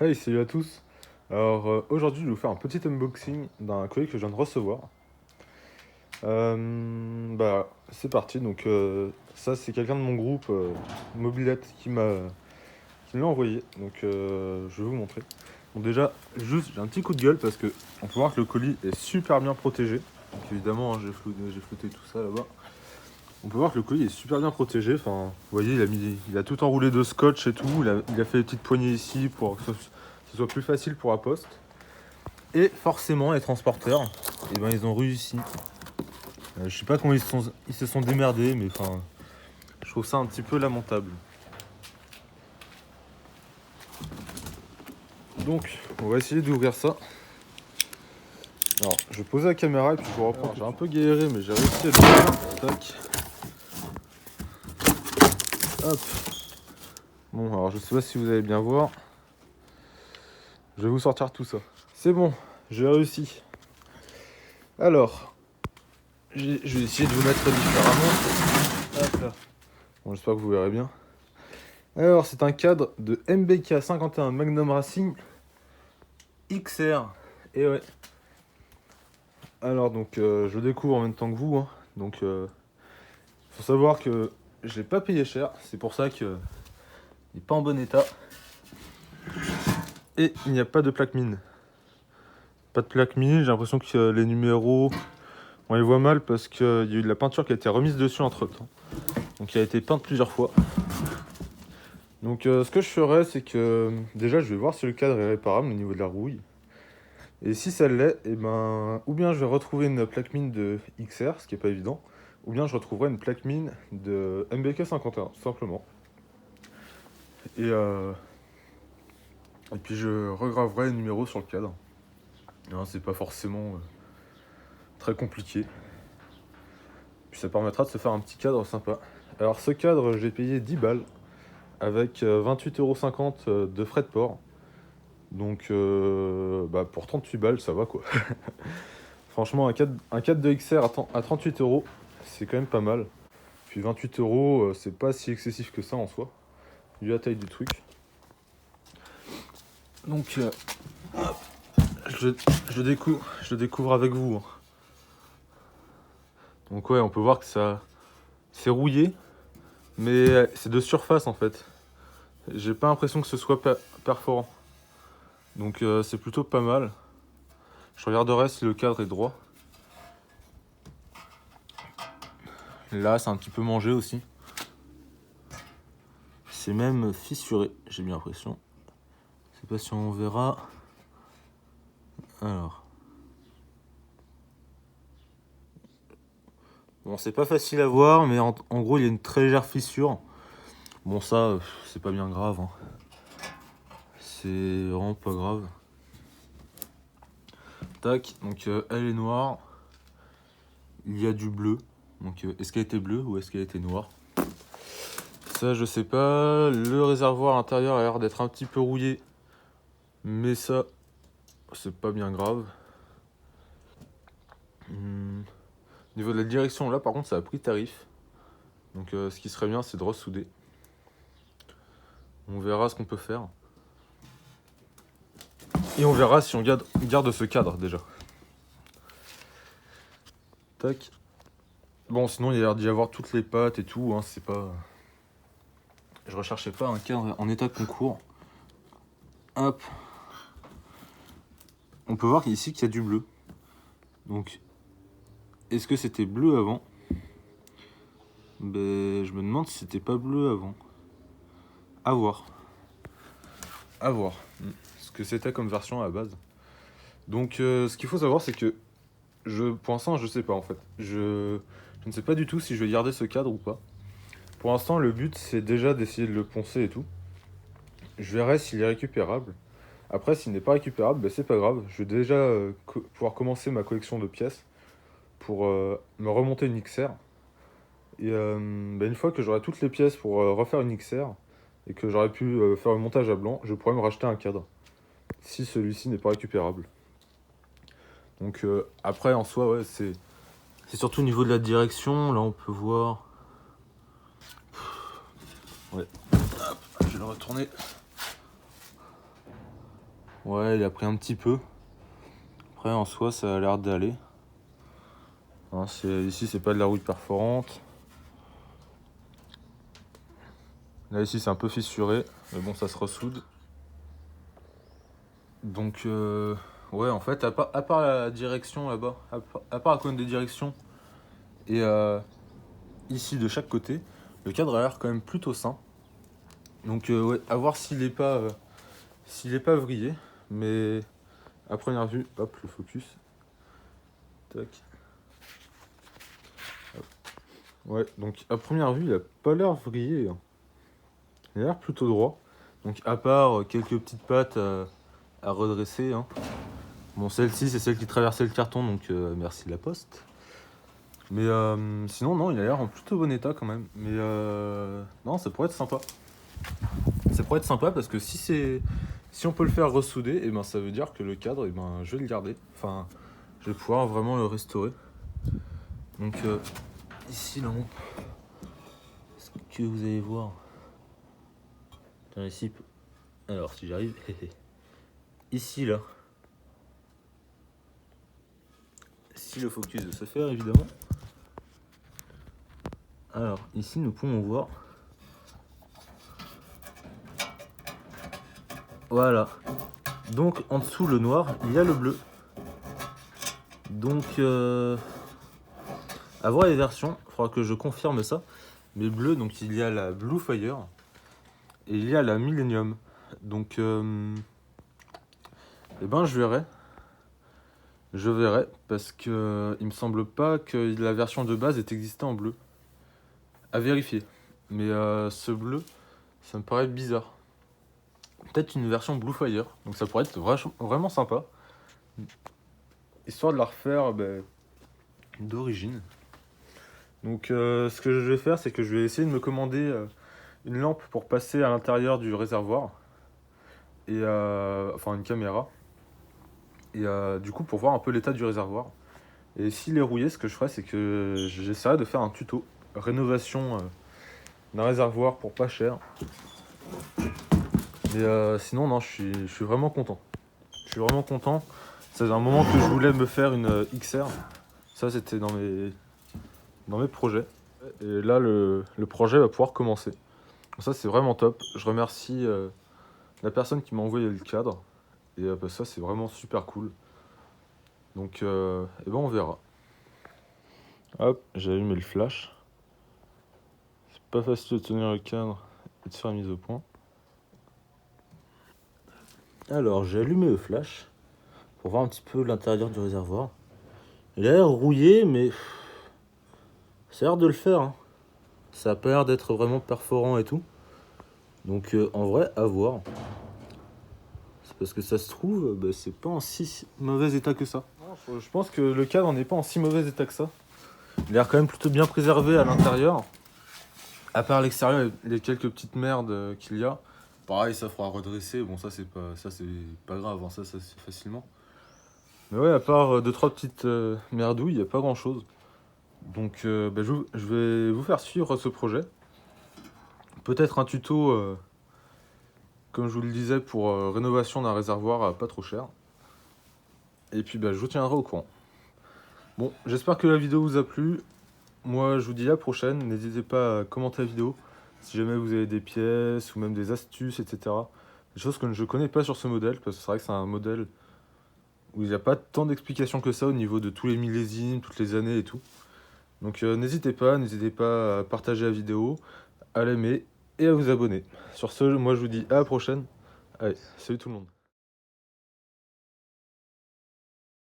Hey, salut à tous. Alors aujourd'hui, je vais vous faire un petit unboxing d'un colis que je viens de recevoir. C'est parti. Donc ça, c'est quelqu'un de mon groupe Mobilette qui me l'a envoyé. Donc je vais vous montrer. Bon déjà, juste j'ai un petit coup de gueule parce que on peut voir que le colis est super bien protégé. Donc évidemment, hein, j'ai flouté tout ça là-bas. On peut voir que le colis est super bien protégé. Enfin, vous voyez, il a tout enroulé de scotch et tout. Il a fait des petites poignées ici pour que ce soit plus facile pour la poste. Et forcément, les transporteurs, eh ben, ils ont réussi. Je sais pas comment ils se sont démerdés, mais enfin, je trouve ça un petit peu lamentable. Donc, on va essayer d'ouvrir ça. Alors, je vais poser la caméra et puis je vous reprends. J'ai un peu galéré, mais j'ai réussi à l'ouvrir. Tac. Hop. Bon, alors je sais pas si vous allez bien voir. Je vais vous sortir tout ça. C'est bon, j'ai réussi. Alors, je vais essayer de vous mettre différemment. Hop là. Bon, j'espère que vous verrez bien. Alors, c'est un cadre de MBK 51 Magnum Racing XR. Et ouais. Alors, donc, je découvre en même temps que vous. Hein. Donc, faut savoir que je l'ai pas payé cher. C'est pour ça qu'il n'est pas en bon état. Et il n'y a pas de plaque mine. Pas de plaque mine. J'ai l'impression que les numéros, on les voit mal parce qu'il y a eu de la peinture qui a été remise dessus entre temps. Donc, il a été peint plusieurs fois. Donc, ce que je ferais, c'est que déjà, je vais voir si le cadre est réparable au niveau de la rouille. Et si ça l'est, eh ben, ou bien je vais retrouver une plaque mine de XR, ce qui est pas évident, ou bien je retrouverai une plaque mine de MBK 51, tout simplement. Et puis je regraverai les numéros sur le cadre. Non, c'est pas forcément très compliqué. Puis ça permettra de se faire un petit cadre sympa. Alors ce cadre, j'ai payé 10 balles avec 28,50 € de frais de port. Donc pour 38 balles, ça va quoi. Franchement, un cadre de XR à 38 €, c'est quand même pas mal. Puis 28 €, c'est pas si excessif que ça en soi, vu la taille du truc. Donc, hop, je découvre avec vous. Hein. Donc ouais, on peut voir que ça, c'est rouillé, mais c'est de surface en fait. J'ai pas l'impression que ce soit perforant. Donc c'est plutôt pas mal. Je regarderai si le cadre est droit. Là, c'est un petit peu mangé aussi. C'est même fissuré, j'ai bien l'impression. Je sais pas si on verra. Alors. Bon, c'est pas facile à voir, mais en gros, il y a une très légère fissure. Bon, ça, c'est pas bien grave. Hein. C'est vraiment pas grave. Tac, donc elle est noire. Il y a du bleu. Donc, est-ce qu'elle était bleue ou est-ce qu'elle était noire? Ça, je sais pas. Le réservoir intérieur a l'air d'être un petit peu rouillé. Mais ça, c'est pas bien grave. Au niveau de la direction, là, par contre, ça a pris tarif. Donc, ce qui serait bien, c'est de ressouder. On verra ce qu'on peut faire. Et on verra si on garde ce cadre déjà. Tac. Bon, sinon, il y a l'air d'y avoir toutes les pattes et tout. Hein, c'est pas. Je recherchais pas un cadre en état de concours. Hop. On peut voir ici qu'il y a du bleu. Donc, est-ce que c'était bleu avant? Je me demande si c'était pas bleu avant. À voir. À voir. Ce que c'était comme version à la base. Donc, ce qu'il faut savoir, c'est que pour l'instant, je sais pas en fait. Je ne sais pas du tout si je vais garder ce cadre ou pas. Pour l'instant, le but, c'est déjà d'essayer de le poncer et tout. Je verrai s'il est récupérable. Après, s'il n'est pas récupérable, c'est pas grave. Je vais déjà pouvoir commencer ma collection de pièces pour me remonter une XR. Et une fois que j'aurai toutes les pièces pour refaire une XR et que j'aurai pu faire le montage à blanc, je pourrai me racheter un cadre. Si celui-ci n'est pas récupérable. Donc après, en soi, ouais, c'est surtout au niveau de la direction. Là, on peut voir... Ouais. Hop, je vais le retourner. Ouais, il a pris un petit peu. Après, en soi, ça a l'air d'aller. Hein, ici, c'est pas de la rouille perforante. Là, ici, c'est un peu fissuré. Mais bon, ça se ressoude. Donc, ouais, en fait, à part la direction là-bas, à part la colonne de direction et ici de chaque côté, le cadre a l'air quand même plutôt sain. Donc, ouais, à voir s'il est pas vrillé. Mais à première vue, hop, le focus. Tac. Hop. Ouais, donc à première vue, il a pas l'air vrillé, hein. Il a l'air plutôt droit. Donc, à part quelques petites pattes à redresser, hein. Bon, celle-ci, c'est celle qui traversait le carton, donc merci la poste. Mais sinon, non, il a l'air en plutôt bon état quand même. Mais non, ça pourrait être sympa. Ça pourrait être sympa parce que si on peut le faire ressouder, et ben ça veut dire que le cadre, et ben je vais le garder. Enfin, je vais pouvoir vraiment le restaurer. Donc ici, là, est-ce que vous allez voir? Attends, ici. Alors, si j'arrive. Ici, là. Si le focus veut se faire, évidemment. Alors, ici, nous pouvons voir. Voilà. Donc, en dessous, le noir, il y a le bleu. Donc, à voir les versions, il faudra que je confirme ça. Mais bleu, donc il y a la Blue Fire et il y a la Millennium. Donc, eh ben, je verrai. Je verrai parce que il me semble pas que la version de base ait existé en bleu. À vérifier. Mais ce bleu, ça me paraît bizarre. Peut-être une version Blue Fire. Donc ça pourrait être vraiment sympa. Histoire de la refaire d'origine. Donc ce que je vais faire, c'est que je vais essayer de me commander une lampe pour passer à l'intérieur du réservoir. Et enfin une caméra. Et du coup pour voir un peu l'état du réservoir. Et s'il est rouillé, ce que je ferai, c'est que j'essaierai de faire un tuto rénovation d'un réservoir pour pas cher. Mais sinon, non, je suis vraiment content. Je suis vraiment content. C'est un moment que je voulais me faire une XR. Ça, c'était dans mes projets. Et là, le projet va pouvoir commencer. Ça, c'est vraiment top. Je remercie la personne qui m'a envoyé le cadre. Et ça, c'est vraiment super cool. Donc, et ben, on verra. Hop, j'ai allumé le flash. C'est pas facile de tenir le cadre et de faire une mise au point. Alors, j'ai allumé le flash pour voir un petit peu l'intérieur du réservoir. Il a l'air rouillé, mais ça a l'air de le faire, hein. Ça a pas l'air d'être vraiment perforant et tout. Donc, en vrai, à voir. C'est parce que ça se trouve, c'est pas en si mauvais état que ça. Non, je pense que le cadre n'est pas en si mauvais état que ça. Il a l'air quand même plutôt bien préservé à l'intérieur. À part l'extérieur, les quelques petites merdes qu'il y a. Pareil, ça fera redresser. Bon, ça c'est pas grave, hein, ça c'est facilement. Mais ouais, à part 2-3 petites merdouilles, il n'y a pas grand chose. Donc je vais vous faire suivre ce projet. Peut-être un tuto, comme je vous le disais, pour rénovation d'un réservoir pas trop cher. Et puis je vous tiendrai au courant. Bon, j'espère que la vidéo vous a plu. Moi, je vous dis à la prochaine. N'hésitez pas à commenter la vidéo si jamais vous avez des pièces ou même des astuces, etc. Des choses que je ne connais pas sur ce modèle, parce que c'est vrai que c'est un modèle où il n'y a pas tant d'explications que ça au niveau de tous les millésimes, toutes les années et tout. Donc n'hésitez pas à partager la vidéo, à l'aimer et à vous abonner. Sur ce, moi je vous dis à la prochaine. Allez, salut tout le monde.